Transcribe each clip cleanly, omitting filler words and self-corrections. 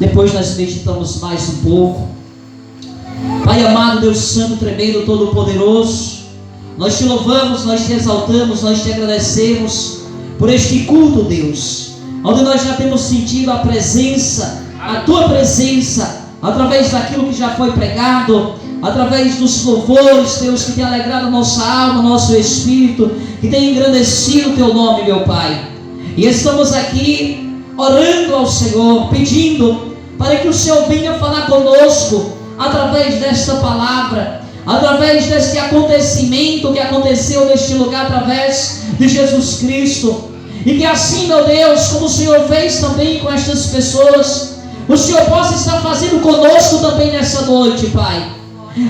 Depois nós meditamos mais um pouco. Pai amado, Deus Santo, tremendo, todo-poderoso, nós te louvamos, nós te exaltamos, nós te agradecemos por este culto, Deus, onde nós já temos sentido a presença, a tua presença, através daquilo que já foi pregado, através dos louvores, Deus, que tem alegrado a nossa alma, nosso espírito, que tem engrandecido o teu nome, meu Pai. E estamos aqui orando ao Senhor, pedindo para que o Senhor venha falar conosco através desta palavra, através deste acontecimento que aconteceu neste lugar, através de Jesus Cristo. E que assim, meu Deus, como o Senhor fez também com estas pessoas, o Senhor possa estar fazendo conosco também nessa noite, Pai.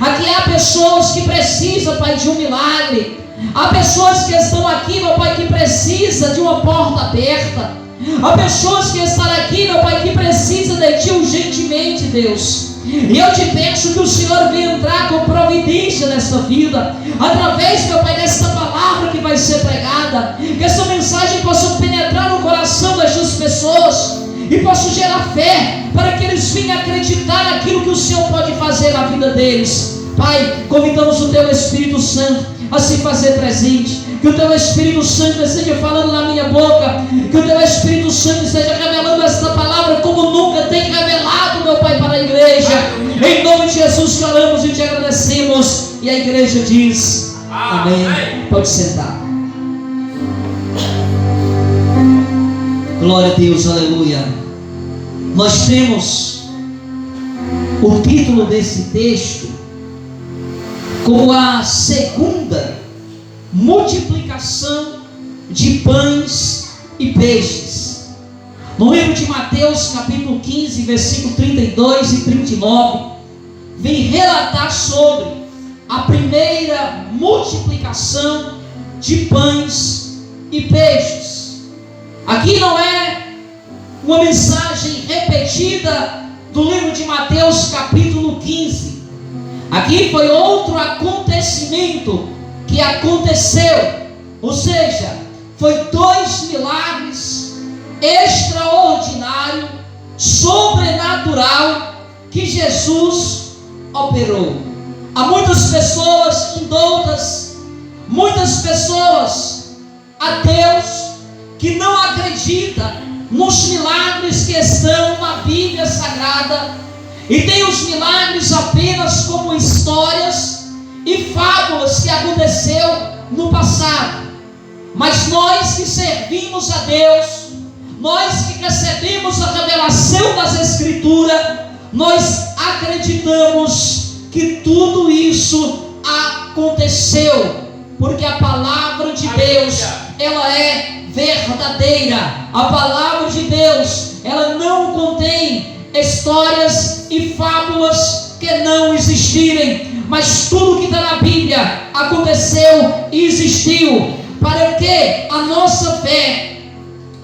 Aqui há pessoas que precisam, Pai, de um milagre. Há pessoas que estão aqui, meu Pai, que precisam de uma porta aberta. Há pessoas que estão aqui, meu Pai, que precisam de Ti urgentemente, Deus. E eu te peço que o Senhor venha entrar com providência nesta vida, através, meu Pai, desta palavra que vai ser pregada. Que essa mensagem possa penetrar no coração destas pessoas e possa gerar fé, para que eles venham acreditar naquilo que o Senhor pode fazer na vida deles. Pai, convidamos o Teu Espírito Santo a se fazer presente. Que o Teu Espírito Santo esteja falando na minha boca. Que o Teu Espírito Santo esteja revelando esta palavra como nunca tem revelado, meu Pai, para a igreja. Em nome de Jesus que oramos e te agradecemos. E a igreja diz amém. Pode sentar. Glória a Deus, aleluia. Nós temos o título desse texto como a segunda multiplicação de pães e peixes. No livro de Mateus, capítulo 15, versículo 32 e 39, vem relatar sobre a primeira multiplicação de pães e peixes. Aqui não é uma mensagem repetida do livro de Mateus, capítulo 15. Aqui foi outro acontecimento que aconteceu, ou seja, foi 2 milagres extraordinários, sobrenatural, que Jesus operou. Há muitas pessoas indoutas, muitas pessoas ateus, que não acreditam nos milagres que estão na Bíblia Sagrada, e tem os milagres apenas como histórias e fábulas que aconteceu no passado. Mas nós que servimos a Deus, nós que recebemos a revelação das Escrituras, nós acreditamos que tudo isso aconteceu, porque a palavra de Deus, ela é verdadeira. A palavra de Deus, ela não contém histórias e fábulas que não existirem, mas tudo que está na Bíblia aconteceu e existiu, para que a nossa fé,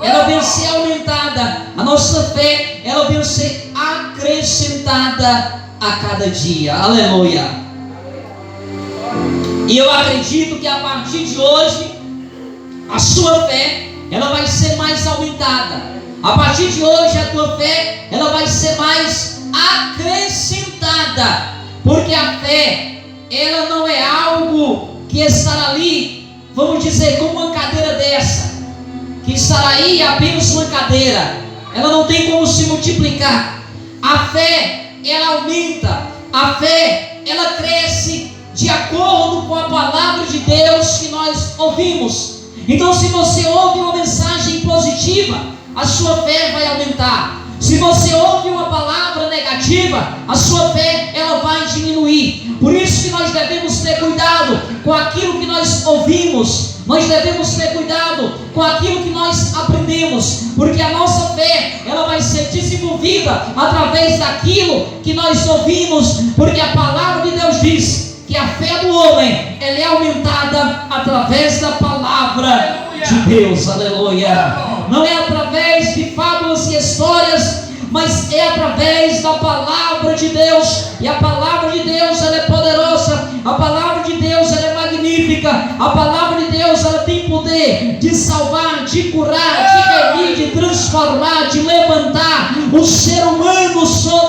ela venha ser aumentada, a nossa fé, ela venha ser acrescentada a cada dia. Aleluia. E eu acredito que a partir de hoje a sua fé, ela vai ser mais aumentada. A partir de hoje a tua fé, ela vai ser mais acrescentada, porque a fé, ela não é algo que estará ali, vamos dizer, como uma cadeira dessa, que estará aí apenas uma cadeira. Ela não tem como se multiplicar. A fé, ela aumenta. A fé, ela cresce de acordo com a palavra de Deus que nós ouvimos. Então, se você ouve uma mensagem positiva, a sua fé vai aumentar. Se você ouve uma palavra negativa, a sua fé, ela vai diminuir. Por isso que nós devemos ter cuidado com aquilo que nós ouvimos. Nós devemos ter cuidado com aquilo que nós aprendemos, porque a nossa fé, ela vai ser desenvolvida através daquilo que nós ouvimos, porque a palavra de Deus diz que a fé do homem, ela é aumentada através da palavra de Deus. Aleluia. Não é através de fábulas e histórias, mas é através da palavra de Deus. E a palavra de Deus, ela é poderosa. A palavra de Deus, ela é magnífica. A palavra de Deus, ela tem poder de salvar, de curar, de remir, de transformar, de levantar o ser humano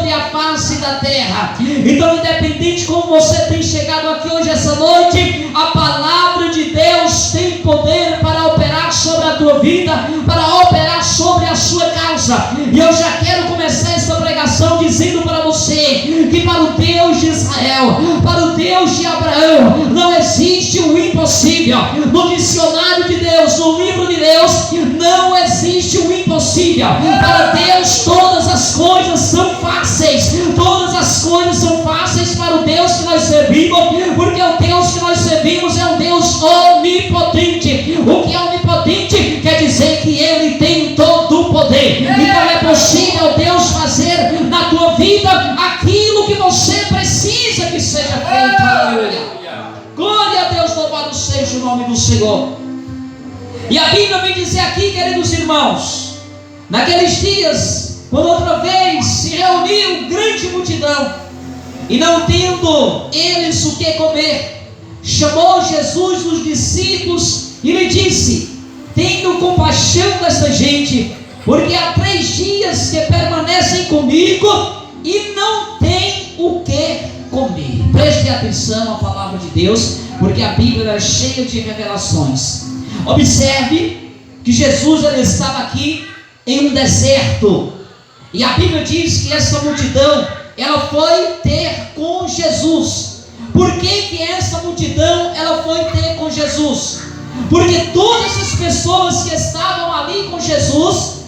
sobre a face da terra. Então, independente de como você tem chegado aqui hoje, essa noite, a palavra de Deus tem poder para operar sobre a tua vida, para operar sobre a sua causa. E eu já quero começar essa pregação dizendo para você que para o Deus de Israel, para o Deus de Abraão, não existe o impossível. No dicionário de Deus, no livro de Deus, não existe o impossível. Para Deus todas as coisas são fáceis. Todas as coisas são fáceis para o Deus que nós servimos, porque o Deus que nós servimos é um Deus onipotente. O que é onipotente quer dizer que Ele tem todo o poder. Então é possível Deus fazer na tua vida aquilo que você precisa que seja feito. Aleluia. Glória a Deus, louvado seja o nome do Senhor. E a Bíblia vem dizer aqui, queridos irmãos, naqueles dias, quando outra vez se reuniu grande multidão, e não tendo eles o que comer, chamou Jesus os discípulos e lhe disse: tenho compaixão desta gente, porque há 3 dias que permanecem comigo e não têm o que comer. Preste atenção à palavra de Deus, porque a Bíblia é cheia de revelações. Observe que Jesus ele estava aqui em um deserto, e a Bíblia diz que essa multidão ela foi ter com Jesus. Por que essa multidão ela foi ter com Jesus? Porque todas as pessoas que estavam ali com Jesus,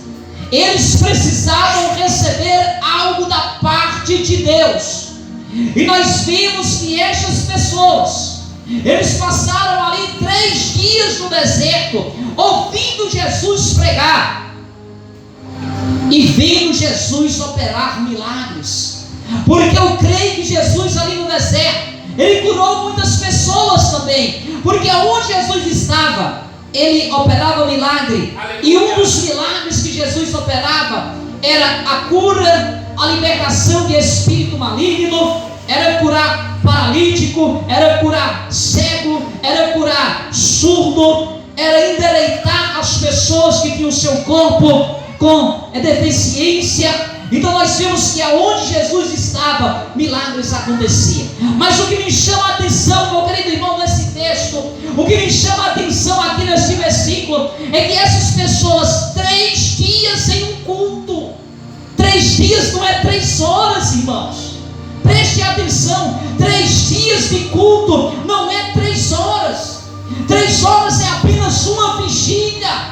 eles precisavam receber algo da parte de Deus. E nós vimos que estas pessoas, eles passaram ali 3 dias no deserto, ouvindo Jesus pregar e vendo Jesus operar milagres. Porque eu creio que Jesus ali no deserto, ele curou muitas pessoas também. Porque onde Jesus estava, ele operava milagre. E um dos milagres que Jesus operava era a cura, a libertação de espírito maligno, era curar paralítico, era curar cego, era curar surdo, era endireitar as pessoas que tinham o seu corpo com deficiência. Então nós vemos que aonde Jesus estava, milagres aconteciam. Mas o que me chama a atenção, meu querido irmão, nesse texto, o que me chama a atenção aqui nesse versículo, é que essas pessoas, 3 dias em um culto, 3 dias não é 3 horas, irmãos. Preste atenção, 3 dias de culto não é 3 horas. 3 horas é apenas uma vigília.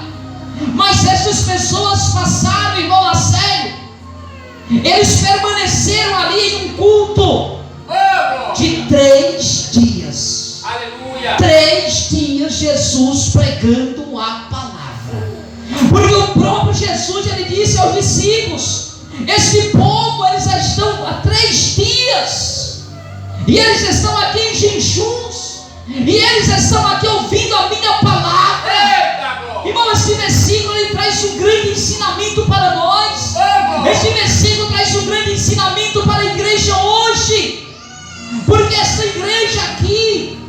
Mas essas pessoas passaram, irmão, a sério. Eles permaneceram ali em um culto de 3 dias. Aleluia. 3 dias Jesus pregando a palavra. Porque o próprio Jesus ele disse aos discípulos: este povo, eles já estão há 3 dias, e eles estão aqui em jejuns, e eles estão aqui ouvindo a minha palavra. Irmão, esse versículo ele traz um grande ensinamento para nós. Este versículo traz um grande ensinamento para a igreja hoje. Porque essa igreja aqui,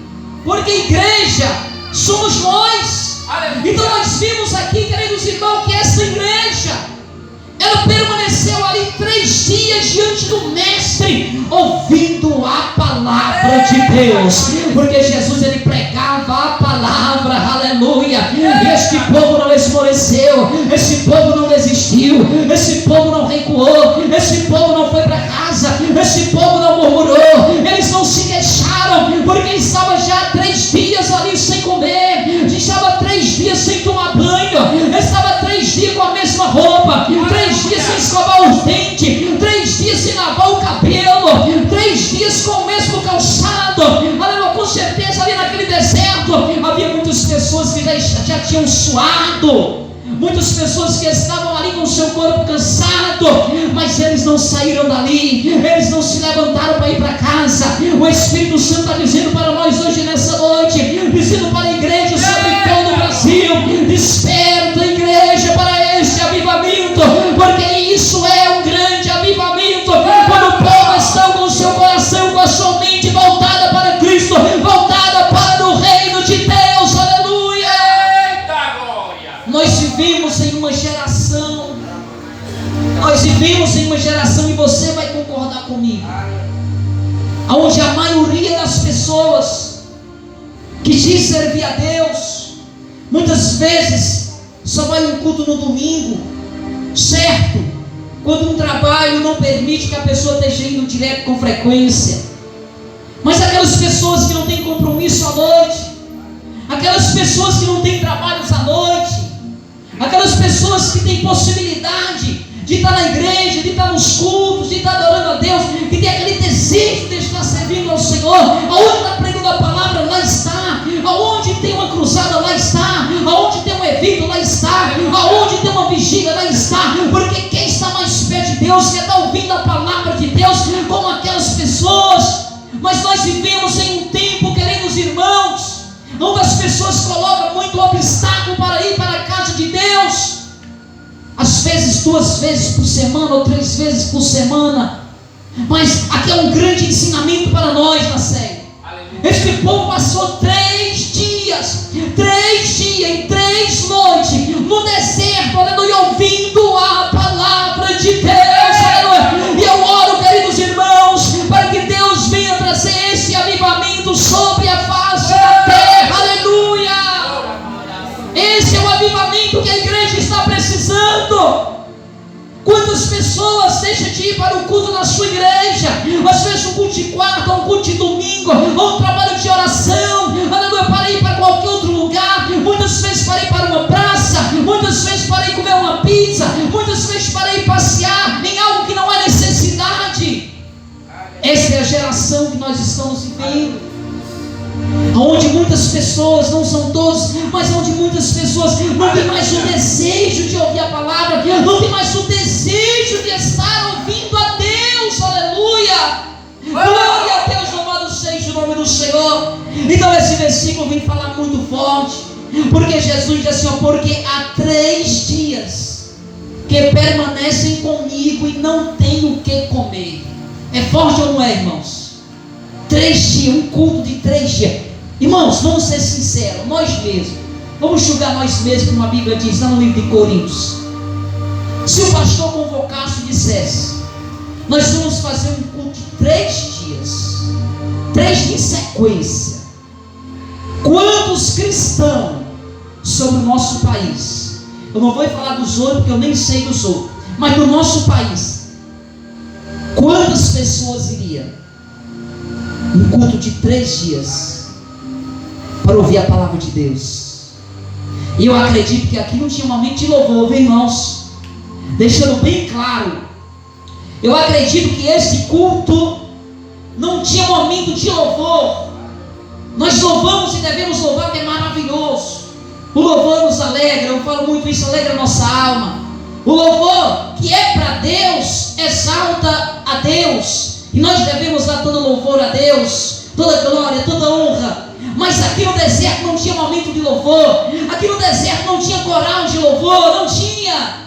porque igreja somos nós. Então nós vimos aqui, queridos irmãos, que essa igreja ela permaneceu ali 3 dias diante do mestre, ouvindo a palavra de Deus. Porque Jesus ele pregava a palavra, aleluia. E este povo não esmoreceu, esse povo não desistiu, esse povo não recuou, esse povo não foi para casa, esse povo não murmurou, eles não se queixaram, porque estava já 3 dias ali sem comer, estava 3 dias sem tomar banho, estava 3 dias com a mesma roupa, 3 dias sem escovar os dentes, 3 dias sem lavar o cabelo, 3 dias com o mesmo calçado. Aleluia. Com certeza ali naquele deserto havia muitas pessoas que já tinham suado, muitas pessoas que estavam ali com o seu corpo cansado, mas eles não saíram dali, eles não se levantaram para ir para casa. O Espírito Santo está dizendo para nós hoje nessa noite, dizendo para a igreja sobre todo o Brasil: desperta, igreja, para este avivamento, porque isso é um grande avivamento, quando o povo está com o seu coração, com a sua mente voltada para Cristo, voltada para o reino de Deus. Aleluia. Eita glória. Nós vivemos em uma geração, e você vai concordar pessoas que dizem servir a Deus, muitas vezes só vai um culto no domingo, certo? Quando um trabalho não permite que a pessoa esteja indo direto com frequência. Mas aquelas pessoas que não têm compromisso à noite, aquelas pessoas que não têm trabalhos à noite, aquelas pessoas que têm possibilidade de estar na igreja, de estar nos cultos, de estar adorando a Deus, que tem aquele desejo de estar servindo ao Senhor, aonde está pregando a palavra, lá está, aonde tem uma cruzada, lá está, aonde tem um evento, lá está, aonde tem uma vigília, lá está, porque quem está mais perto de Deus, quer estar ouvindo a palavra de Deus, como aquelas pessoas. Mas nós vivemos em um tempo, queridos irmãos, onde as pessoas colocam muito obstáculo para ir para a casa de Deus, às vezes 2 vezes por semana ou 3 vezes por semana. Mas aqui é um grande ensinamento para nós na série. Este povo passou 3 dias em 3 noites no deserto, aleluia, ouvindo a palavra de Deus, aleluia. E eu oro, queridos irmãos, para que Deus venha trazer esse avivamento sobre a face da terra, aleluia. Esse é o avivamento que a igreja está precisando. Quantas pessoas deixam de ir para o culto na sua igreja, às vezes um culto de quarta, um culto de domingo, ou um trabalho de oração, aleluia, para ir para qualquer outro lugar, muitas vezes para ir para uma praça, muitas vezes para ir comer uma pizza, muitas vezes para ir passear em algo que não há necessidade. Essa é a geração que nós estamos vivendo, onde muitas pessoas, não são todos, mas onde muitas pessoas não tem mais o desejo de ouvir a palavra, não tem mais o desejo de estar ouvindo a Deus, aleluia, glória a Deus, louvado seja o nome do Senhor. Então esse versículo vem falar muito forte, porque Jesus diz assim, ó, porque há 3 dias que permanecem comigo e não têm o que comer. É forte ou não é, irmãos? 3 dias, um culto de 3 dias. Irmãos, vamos ser sinceros, nós mesmos, vamos julgar nós mesmos, como a Bíblia diz lá no livro de Coríntios. Se o pastor convocasse e dissesse, nós vamos fazer um culto de 3 dias, 3 dias em sequência, quantos cristãos sobre o nosso país, eu não vou falar dos outros, porque eu nem sei dos outros, mas do nosso país, quantas pessoas iriam um culto de 3 dias para ouvir a palavra de Deus? E eu acredito que aqui não tinha um momento de louvor, viu, irmãos? Deixando bem claro, eu acredito que este culto não tinha momento de louvor. Nós louvamos e devemos louvar, que é maravilhoso. O louvor nos alegra, eu falo muito isso, alegra a nossa alma. O louvor que é para Deus exalta a Deus, e nós devemos dar todo louvor a Deus, toda glória, toda honra. Mas aqui no deserto não tinha momento de louvor, aqui no deserto não tinha coral de louvor, não tinha.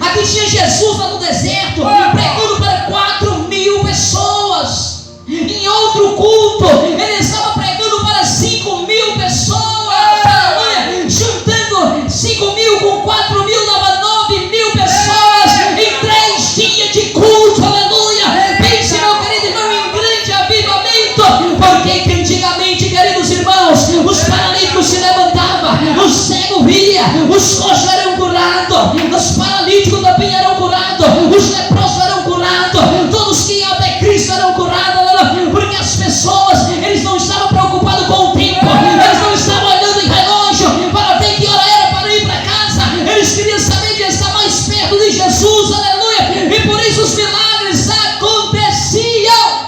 Aqui tinha Jesus lá no deserto, pregando para 4.000 pessoas. Em outro culto, ele estava pregando para 5.000 pessoas, aleluia, juntando 5.000 com 4.000, dava 9.000 pessoas em 3 dias de culto, aleluia. Pense, meu querido irmão, em um grande avivamento, porque antigamente, queridos irmãos, os paralíticos se levantavam, os cegos via, os coxos eram curados, os paralíticos também eram curados, os leprosos eram curados, todos que iam até Cristo eram curados, porque as pessoas, eles não estavam preocupados com o tempo, eles não estavam olhando em relógio para ver que hora era para ir para casa, eles queriam saber de estar mais perto de Jesus, aleluia, e por isso os milagres aconteciam.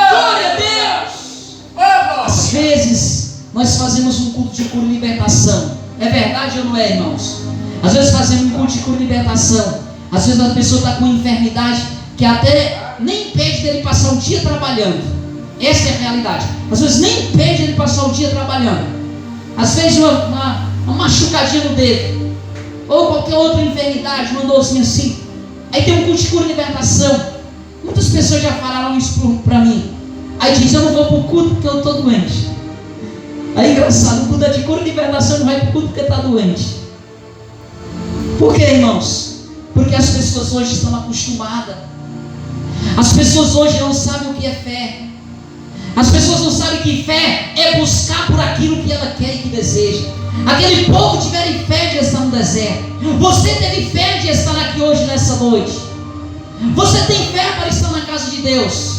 Glória a Deus. Às vezes nós fazemos um culto de cura e libertação, é verdade ou não é, irmãos? Às vezes fazemos um culto de cura e libertação, às vezes a pessoa está com enfermidade que até nem impede dele passar o dia trabalhando. Essa é a realidade. Às vezes nem impede ele passar o dia trabalhando. Às vezes uma machucadinha no dedo, ou qualquer outra enfermidade, uma dorzinha assim. Aí tem um culto de cura e libertação. Muitas pessoas já falaram isso para mim. Aí diz, eu não vou para o culto porque eu estou doente. Aí engraçado, o culto é de cura e libertação, não vai para o culto porque está doente. Por quê, irmãos? Porque as pessoas hoje estão acostumadas. As pessoas hoje não sabem o que é fé. As pessoas não sabem que fé é buscar por aquilo que ela quer e que deseja. Aquele povo tiveram fé de estar no deserto. Você teve fé de estar aqui hoje, nessa noite. Você tem fé para estar na casa de Deus.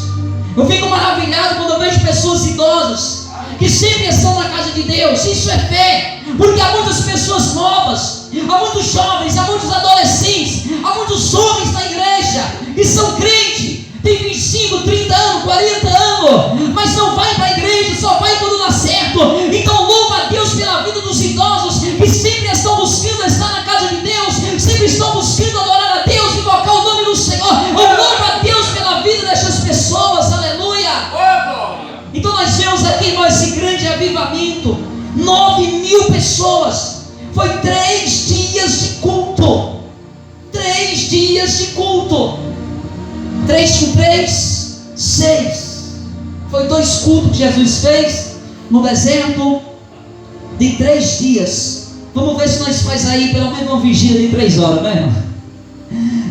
Eu fico maravilhado quando eu vejo pessoas idosas que sempre estão na casa de Deus. Isso é fé, porque há muitas pessoas novas, há muitos jovens, há muitos adolescentes, há muitos homens na igreja que são crentes, tem 25, 30 anos, 40 anos, mas não vai para a igreja, só vai quando dá certo. Então louva a Deus pela vida dos idosos que sempre estão buscando estar na casa de Deus, sempre estão buscando adorar a Deus, invocar o nome do Senhor. Louva a Deus pela vida dessas pessoas, aleluia. Então nós vemos aqui esse grande avivamento, 9.000 pessoas, foi 3 dias de culto, 3 dias de culto, 3 com 3, 6, foi 2 cultos que Jesus fez no deserto, de 3 dias, vamos ver se nós faz aí pelo menos uma vigília de 3 horas, né, irmão?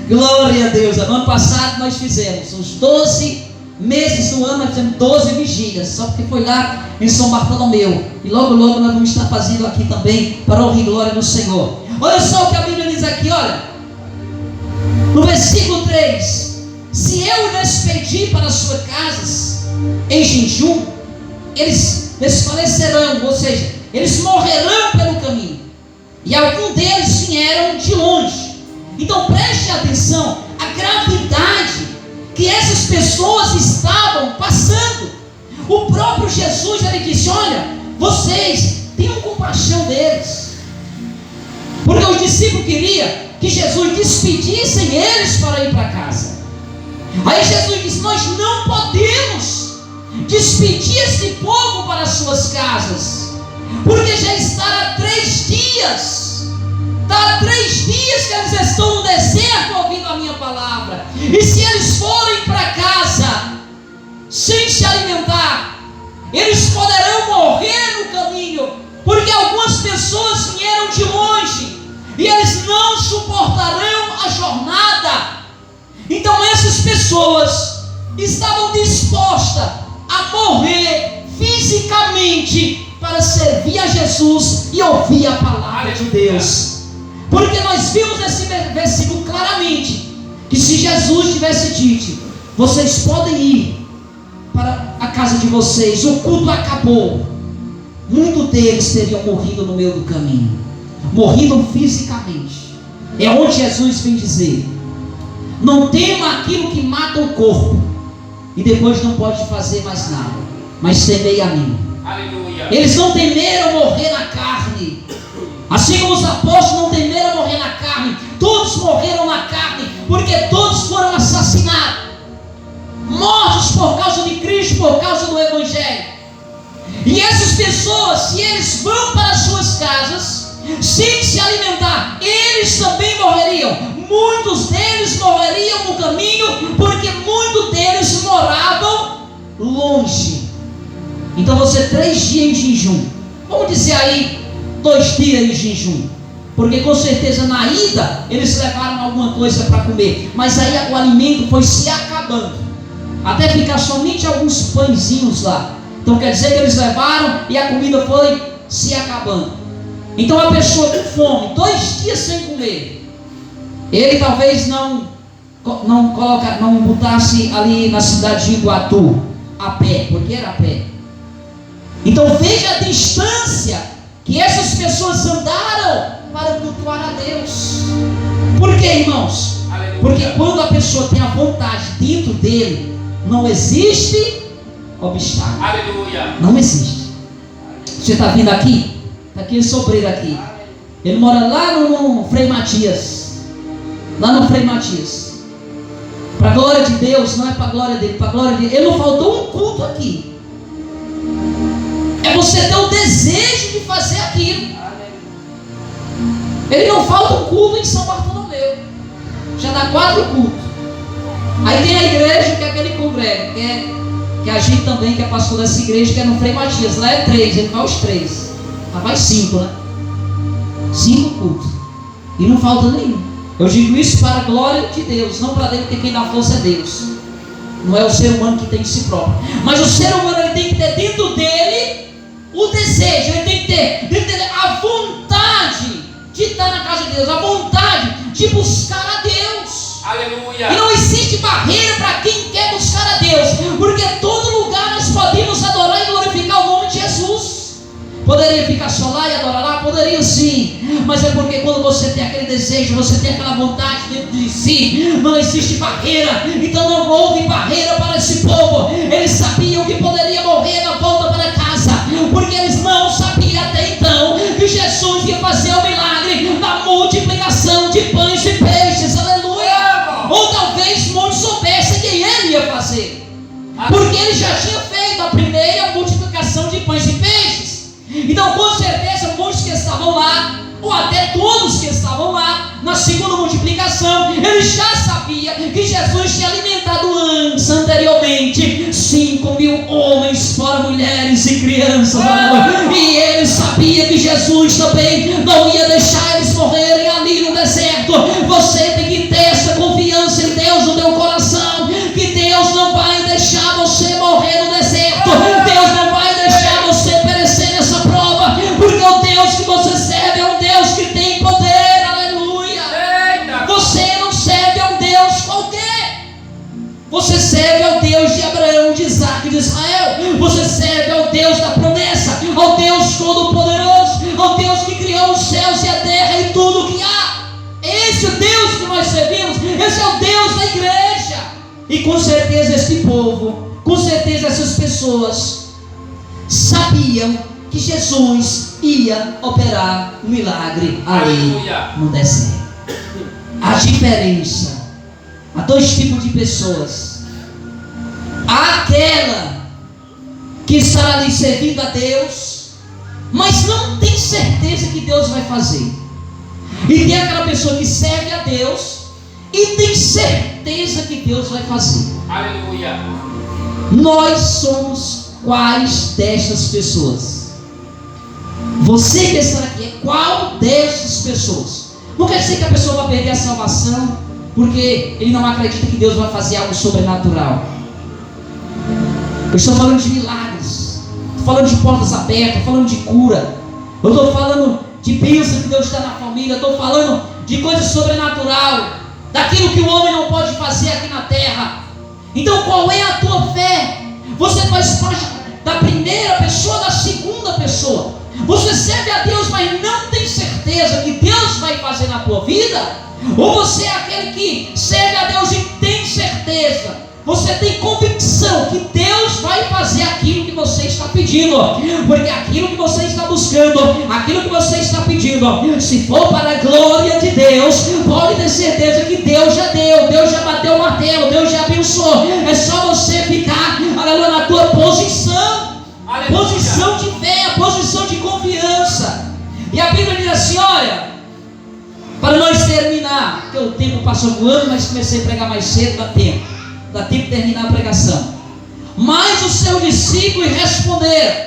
Glória a Deus. No ano passado nós fizemos os 12 meses do ano, nós fizemos 12 vigílias, só porque foi lá em São Bartolomeu, e logo logo nós vamos estar fazendo aqui também, para ouvir glória do Senhor. Olha só o que a Bíblia diz aqui, olha, no versículo 3, se eu lhes pedir para as suas casas em jejum, eles desfalecerão, ou seja, eles morrerão pelo caminho, e alguns deles vieram de longe. Então preste atenção, a gravidade que essas pessoas estavam passando. O próprio Jesus, ele disse, olha, vocês tenham compaixão deles, porque os discípulos queriam que Jesus despedisse eles para ir para casa. Aí Jesus disse, nós não podemos despedir esse povo para as suas casas, porque já está há 3 dias, está há 3 dias que eles estão no deserto ouvindo a minha palavra, e se eles forem para casa sem se alimentar, eles poderão morrer no caminho, porque algumas pessoas vieram de longe, e eles não suportarão a jornada. Então essas pessoas estavam dispostas a morrer fisicamente para servir a Jesus e ouvir a palavra de Deus. Porque nós vimos nesse versículo claramente que se Jesus tivesse dito, vocês podem ir para a casa de vocês, o culto acabou, muitos deles teriam morrido no meio do caminho, morrido fisicamente. É onde Jesus vem dizer, não tema aquilo que mata o corpo e depois não pode fazer mais nada, mas temei a mim. Aleluia. Eles não temeram morrer na carne, assim como os apóstolos não temeram morrer na carne. Todos morreram na carne, porque todos foram assassinados, mortos por causa de Cristo, por causa do Evangelho. E essas pessoas, se eles vão para as suas casas sem se alimentar, eles também morreriam. Muitos deles morreriam no caminho, porque muitos deles moravam longe. Então você 3 dias em jejum, vamos dizer aí 2 dias em jejum, porque com certeza na ida eles levaram alguma coisa para comer, mas aí o alimento foi se acabando, até ficar somente alguns pãezinhos lá. Então quer dizer que eles levaram e a comida foi se acabando. Então a pessoa com fome, 2 dias sem comer, ele talvez não botasse ali na cidade de Iguatu a pé, porque era a pé. Então veja a distância que essas pessoas andaram para cultuar a Deus. Por quê, irmãos? Aleluia. Porque quando a pessoa tem a vontade dentro dele, não existe obstáculo. Aleluia. Não existe. Você está vindo aqui? Está aqui esse obreiro aqui. Ele mora lá no Frei Matias. Lá no Frei Matias. Para a glória de Deus, não é para a glória dele, para a glória dele. Ele não faltou um culto aqui. É você ter o desejo de fazer aquilo. Ele não falta um culto em São Bartolomeu. Já dá 4 cultos. Aí tem a igreja que é aquele congrego, que é a gente também, que é pastor dessa igreja, que é no Frei Matias. Lá é 3, ele vai os 3. Lá vai 5, né? 5 cultos. E não falta nenhum. Eu digo isso para a glória de Deus, não para Deus, porque quem dá força é Deus. Não é o ser humano que tem de si próprio, mas o ser humano ele tem que ter dentro dele o desejo, ele tem que ter dentro dele a vontade de estar na casa de Deus, a vontade de buscar a Deus. Aleluia. E não existe barreira para quem quer buscar a Deus, porque todo lugar nós podemos adorar e glorificar o nome de Jesus. Poderia ficar só lá e adorar lá? Poderia sim, mas é porque quando você tem aquele desejo, você tem aquela vontade dentro de si, não existe barreira. Então não houve barreira para esse povo. Eles sabiam que poderia morrer na volta para casa, porque eles não sabiam até então que Jesus ia fazer o milagre da multiplicação de pães e peixes. Aleluia. Ou talvez muitos soubessem que ele ia fazer, porque ele já tinha feito a primeira multiplicação de pães e peixes. Então com certeza muitos que estavam lá, ou até todos que estavam lá na segunda multiplicação, eles já sabiam que Jesus tinha alimentado anteriormente 5.000 homens, fora mulheres e crianças. E eles sabiam que Jesus também não ia deixar eles morrerem ali no deserto. Você tem que ter essa confiança em Deus no teu coração, que Deus não vai deixar você morrer no deserto. Deus não vai deixar você perecer nessa prova, porque o Deus que você serve é um Deus que tem poder. Aleluia. Eita. Você não serve a um Deus qualquer. Você serve ao Deus de Abraão, de Isaac, de Israel. Você serve ao Deus da promessa, ao Deus todo-poderoso, ao Deus que criou os céus e a terra e tudo que há. Esse é o Deus que nós servimos. Esse é o Deus da igreja. E com certeza este povo, com certeza essas pessoas sabiam que Jesus ia operar um milagre ali no deserto. A diferença, há dois tipos de pessoas: aquela que está ali servindo a Deus, mas não tem certeza que Deus vai fazer, e tem aquela pessoa que serve a Deus e tem certeza que Deus vai fazer. Aleluia. Nós somos quais destas pessoas? Você que está aqui é qual destas pessoas? Não quer dizer que a pessoa vai perder a salvação porque ele não acredita que Deus vai fazer algo sobrenatural. Eu estou falando de milagres, estou falando de portas abertas, estou falando de cura, eu estou falando de bênção que Deus está na família, eu estou falando de coisa sobrenatural, daquilo que o homem não pode fazer aqui na terra. Então qual é a tua fé? Você faz parte da primeira pessoa, da segunda pessoa. Você serve a Deus, mas não tem certeza que Deus vai fazer na tua vida? Ou você é aquele que serve a Deus e tem certeza, você tem convicção que Deus vai fazer aquilo que você está pedindo? Porque aquilo que você está buscando, aquilo que você está pedindo, se for para a glória de Deus, pode ter certeza que Deus já deu, Deus já bateu o martelo, Deus já abençoou. É só você ficar, aleluia, na tua posição. Aleluia. Posição de fé, posição de confiança. E a Bíblia diz assim, olha, para nós terminar, porque o tempo passou voando, mas comecei a pregar mais cedo, dá tempo de terminar a pregação. Mas os seus discípulos responderam: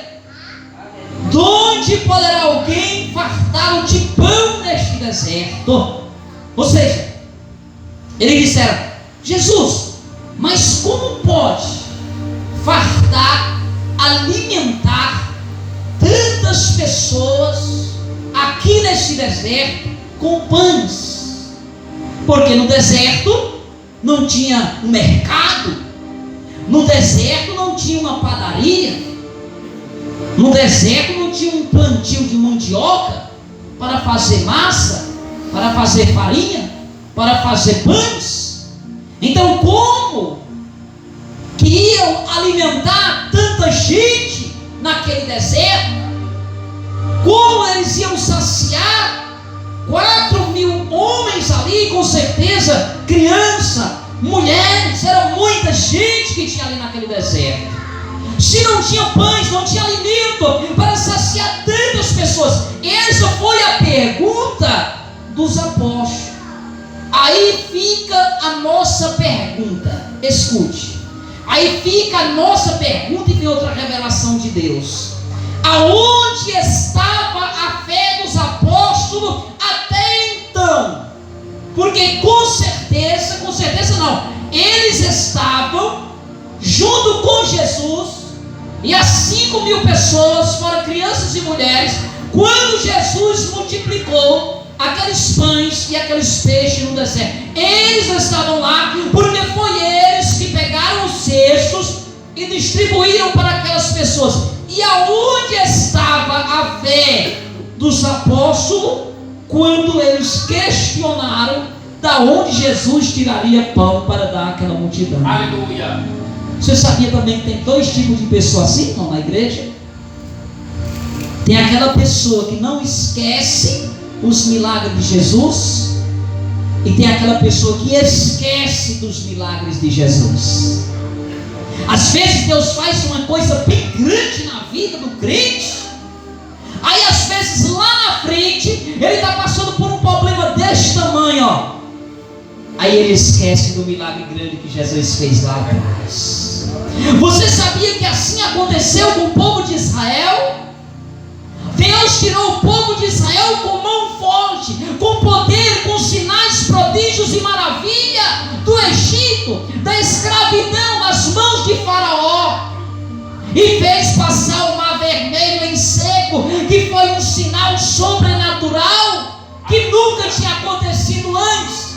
de onde poderá alguém fartar de pão neste deserto? Ou seja, eles disseram: Jesus, mas como pode fartar, alimentar tantas pessoas aqui neste deserto com pães? Porque no deserto não tinha um mercado, no deserto não tinha uma padaria, no deserto não tinha um plantio de mandioca para fazer massa, para fazer farinha, para fazer pães. Então como que iam alimentar tanta gente naquele deserto? Como eles iam saciar 4.000 homens ali, com certeza, criança, mulheres, era muita gente que tinha ali naquele deserto. Se não tinha pães, não tinha alimento para saciar tantas pessoas. Essa foi a pergunta dos apóstolos. Aí fica a nossa pergunta, escute. Aí fica a nossa pergunta e vem outra revelação de Deus. Aonde estava a fé dos apóstolos até então? Porque com certeza não, eles estavam Jesus e as 5.000 pessoas, fora crianças e mulheres, quando Jesus multiplicou aqueles pães e aqueles peixes no deserto. Eles estavam lá porque foi eles que pegaram os cestos e distribuíram para aquelas pessoas. E aonde estava a fé dos apóstolos quando eles questionaram da onde Jesus tiraria pão para dar àquela multidão? Aleluia. Você sabia também que tem 2 tipos de pessoa assim, não, na igreja? Tem aquela pessoa que não esquece os milagres de Jesus, e tem aquela pessoa que esquece dos milagres de Jesus. Às vezes Deus faz uma coisa bem grande na vida do crente, aí às vezes lá na frente ele está passando por um problema deste tamanho, ó. Aí ele esquece do milagre grande que Jesus fez lá atrás. Você sabia que assim aconteceu com o povo de Israel? Deus tirou o povo de Israel com mão forte, com poder, com sinais, prodígios e maravilha do Egito, da escravidão nas mãos de Faraó, e fez passar o mar vermelho em seco, que foi um sinal sobrenatural que nunca tinha acontecido antes.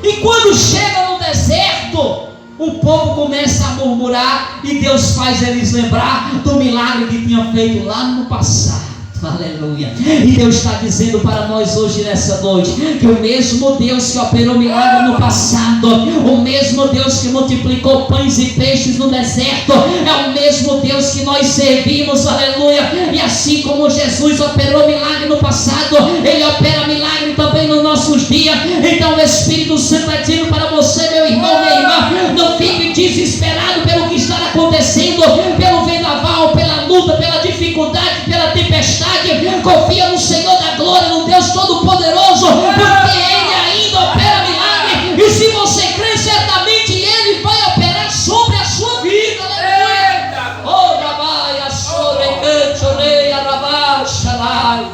E quando chega no deserto, o povo começa a murmurar, e Deus faz eles lembrar do milagre que tinha feito lá no passado. Aleluia. E Deus está dizendo para nós hoje nessa noite que o mesmo Deus que operou milagre no passado, o mesmo Deus que multiplicou pães e peixes no deserto, é o mesmo Deus que nós servimos. Aleluia. E assim como Jesus operou milagre no passado, Ele opera milagre também nos nossos dias. Então o Espírito Santo está dizendo para você, meu irmão, minha irmã, não fique desesperado pelo que está acontecendo, pelo vendaval, pela luta, pela dificuldade, pela tempestade. Confia no Senhor da glória, no Deus Todo-Poderoso, porque Ele ainda opera milagre. E se você crê, certamente Ele vai operar sobre a sua vida. Aleluia. Oh, rabaia, sorecante, oreia, rabaixarai.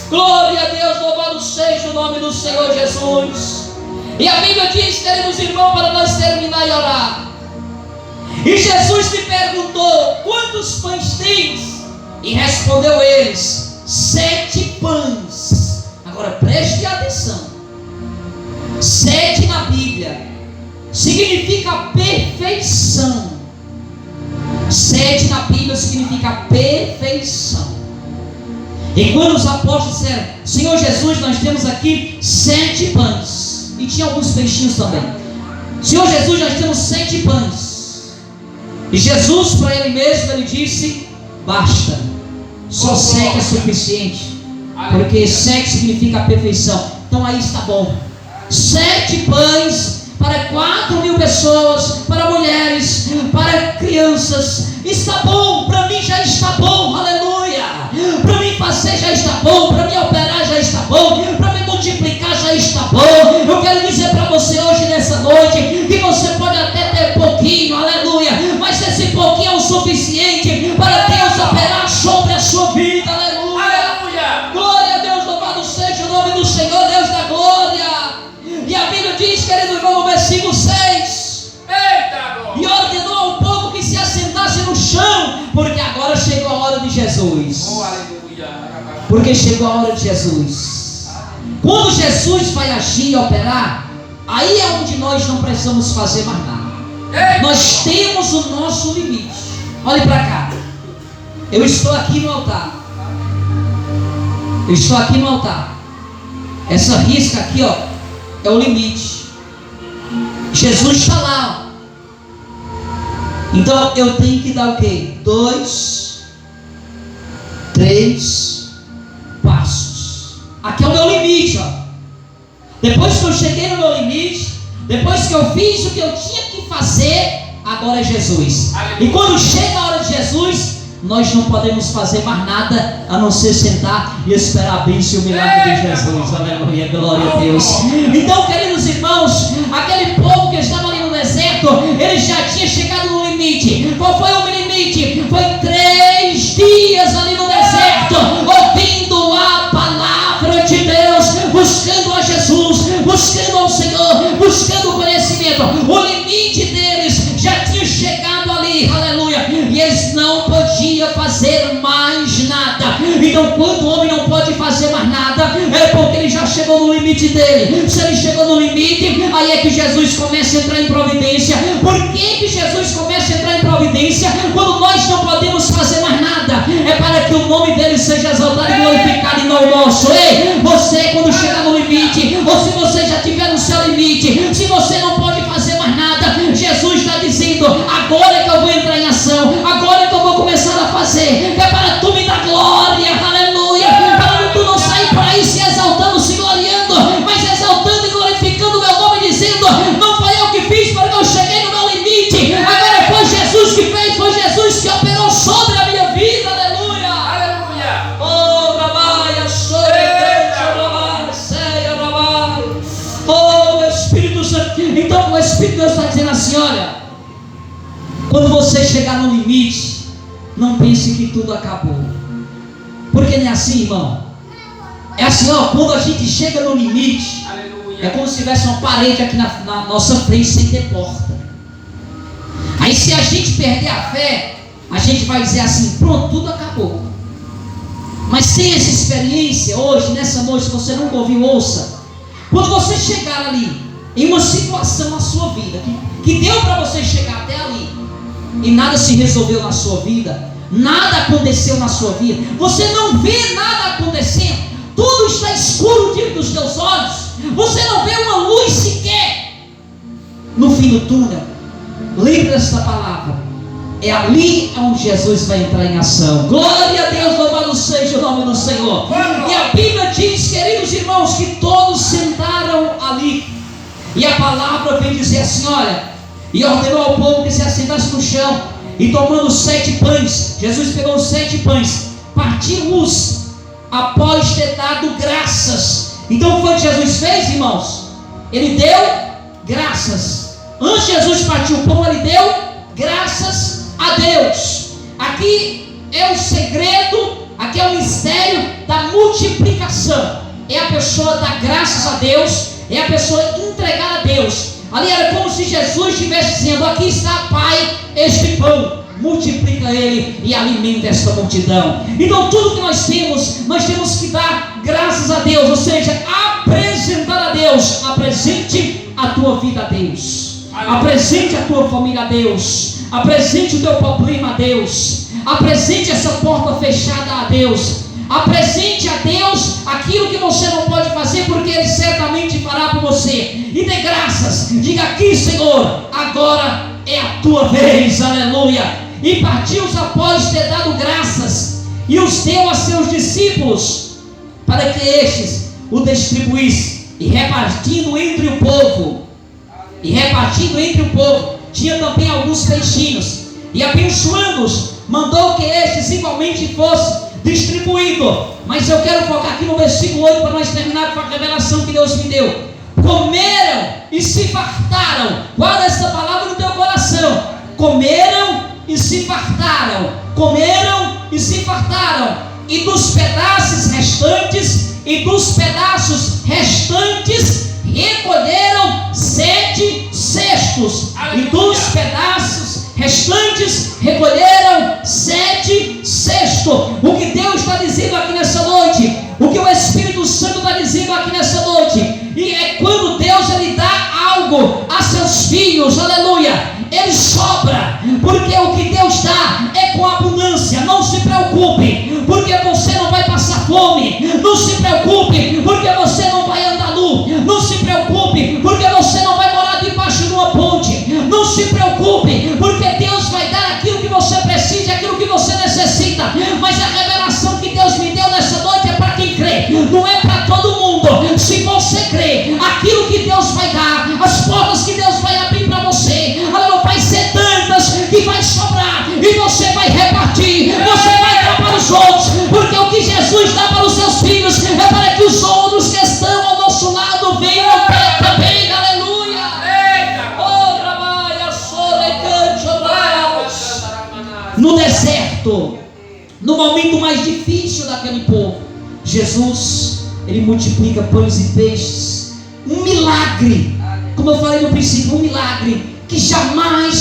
Glória a Deus, louvado seja o nome do Senhor Jesus. E a Bíblia diz, queridos irmãos, para nós terminar e orar. E Jesus lhe perguntou: quantos pães tens? E respondeu eles: 7 pães. Agora preste atenção. 7 na Bíblia significa perfeição. 7 na Bíblia significa perfeição. E quando os apóstolos disseram: Senhor Jesus, nós temos aqui 7 pães, e tinha alguns peixinhos também. Senhor Jesus, nós temos 7 pães. E Jesus para ele mesmo, ele disse: basta, só 7 é suficiente, porque 7 significa perfeição. Então aí está bom. 7 pães para 4.000 pessoas, para mulheres, para crianças. Está bom, para mim já está bom, aleluia. Para mim fazer já está bom, para mim operar já está bom, para mim multiplicar já está bom. Eu quero dizer para você hoje nessa noite que você pode até ter pouquinho, aleluia, mas esse pouquinho é o suficiente para Deus operar sobre a sua vida, aleluia. Aleluia. Glória a Deus, louvado seja o nome do Senhor, Deus da glória. E a Bíblia diz, querido irmão, no versículo 6: e ordenou ao povo que se assentasse no chão, porque agora chegou a hora de Jesus. Oh, aleluia. Porque chegou a hora de Jesus. Quando Jesus vai agir e operar, aí é onde nós não precisamos fazer mais nada. Nós temos o nosso limite. Olhe para cá. Eu estou aqui no altar. Eu estou aqui no altar. Essa risca aqui, ó, é o limite. Jesus está lá, ó. Então eu tenho que dar o quê? 2, 3 passos. Aqui é o meu limite, ó. Depois que eu cheguei no meu limite, depois que eu fiz o que eu tinha que fazer, agora é Jesus. E quando chega a hora de Jesus, nós não podemos fazer mais nada a não ser sentar e esperar a bênção e o milagre de Jesus. Aleluia, glória a Deus. Então, queridos irmãos, aquele povo que estava ali no deserto, ele já tinha chegado no limite. Qual foi o limite? Foi 3 dias ali no deserto, ouvindo a palavra de Deus, buscando a Jesus, buscando ao Senhor, buscando o conhecimento. O limite deles já tinha chegado ali, aleluia. E limite dele. Se ele chegou no limite, aí é que Jesus começa a entrar em providência. Por que Jesus começa a entrar em providência? Quando nós não podemos fazer mais nada, é para que o nome dele seja exaltado e glorificado e não o nosso. Ei, você quando chegar no limite, ou se você já estiver no seu limite, se você não pode fazer mais nada, Jesus está dizendo: agora é que eu vou entrar em ação, agora é que eu vou começar a fazer. É para tu me dar glória, aleluia, para tu não sair por aí se exaltando, se gloriando, mas exaltando e glorificando o meu nome, dizendo: não foi eu que fiz, porque eu cheguei no meu limite, agora foi Jesus que fez, foi Jesus que operou sobre a minha vida, aleluia. Aleluia. Oh, Rabaia, oh, Espírito Santo. Então o Espírito Deus está dizendo assim: olha, quando você chegar no limite, não pense que tudo acabou. Porque não é assim, irmão. É assim, ó, quando a gente chega no limite, Aleluia. é como se tivesse uma parede aqui na nossa frente sem ter porta. Aí se a gente perder a fé, a gente vai dizer assim: pronto, tudo acabou. Mas sem essa experiência, hoje, nessa noite, se você nunca ouviu, ouça. Quando você chegar ali, em uma situação na sua vida, que deu para você chegar até ali, e nada se resolveu na sua vida, nada aconteceu na sua vida, você não vê nada acontecendo, tudo está escuro diante dos teus olhos, você não vê uma luz sequer no fim do túnel, lembre desta palavra. É ali onde Jesus vai entrar em ação. Glória a Deus, louvado seja o nome do Senhor. E a Bíblia diz, queridos irmãos, que todos sentaram ali. E a palavra vem dizer assim: olha, e ordenou ao povo que se assentasse no chão. E tomando 7 pães, Jesus pegou os 7 pães, partiu-os após ter dado graças. Então o que foi que Jesus fez, irmãos? Ele deu graças. Antes de Jesus partir o pão, ele deu graças a Deus. Aqui é o segredo, aqui é o mistério da multiplicação. É a pessoa dar graças a Deus, é a pessoa entregar a Deus. Ali era como se Jesus estivesse dizendo: aqui está, Pai, este pão, multiplica ele e alimenta esta multidão. Então tudo que nós temos que dar graças a Deus, ou seja, apresentar a Deus. Apresente a tua vida a Deus, apresente a tua família a Deus, apresente o teu problema a Deus, apresente essa porta fechada a Deus, apresente a Deus aquilo que você não pode fazer, porque Ele certamente fará por você. E dê graças, diga: aqui, Senhor, agora é a tua vez, aleluia. E partiu-os após ter dado graças, e os deu a seus discípulos, para que estes o distribuíssem, e repartindo entre o povo, tinha também alguns peixinhos, e abençoando-os, mandou que estes igualmente fossem distribuídos. Mas eu quero focar aqui no versículo 8 para nós terminar com a revelação que Deus me deu. Comeram e se fartaram. Guarda essa palavra no teu coração. Comeram e se fartaram. Comeram e se fartaram. E dos pedaços restantes recolheram 7 cestos. E dos pedaços restantes recolheram 7 cestos. O que Deus está dizendo aqui nessa noite, o que o Espírito Santo está dizendo aqui nessa noite, e é quando Deus ele dá algo a seus filhos, aleluia, ele sobra, porque o que Deus dá é com abundância. Não se preocupe, porque você não vai passar fome. Não se preocupe, porque você não vai andar nu. Não se preocupe, porque você não vai morar debaixo de uma ponte. Não se preocupe, porque Deus vai dar aquilo que você precisa, aquilo que você necessita. Mas a revelação que Deus me deu nessa noite é para quem crê, não é para todo mundo. Se você crê, aquilo que Deus vai dar, as portas que Deus vai abrir para você, ela vai ser tantas que vai sobrar, e você vai repartir, você vai dar para os outros, porque o que Jesus dá para os seus filhos é para que os outros que estão ao nosso lado venham também, aleluia. No deserto, no momento mais difícil daquele povo, Jesus, ele multiplica pães e peixes. Um milagre, como eu falei no princípio, um milagre que jamais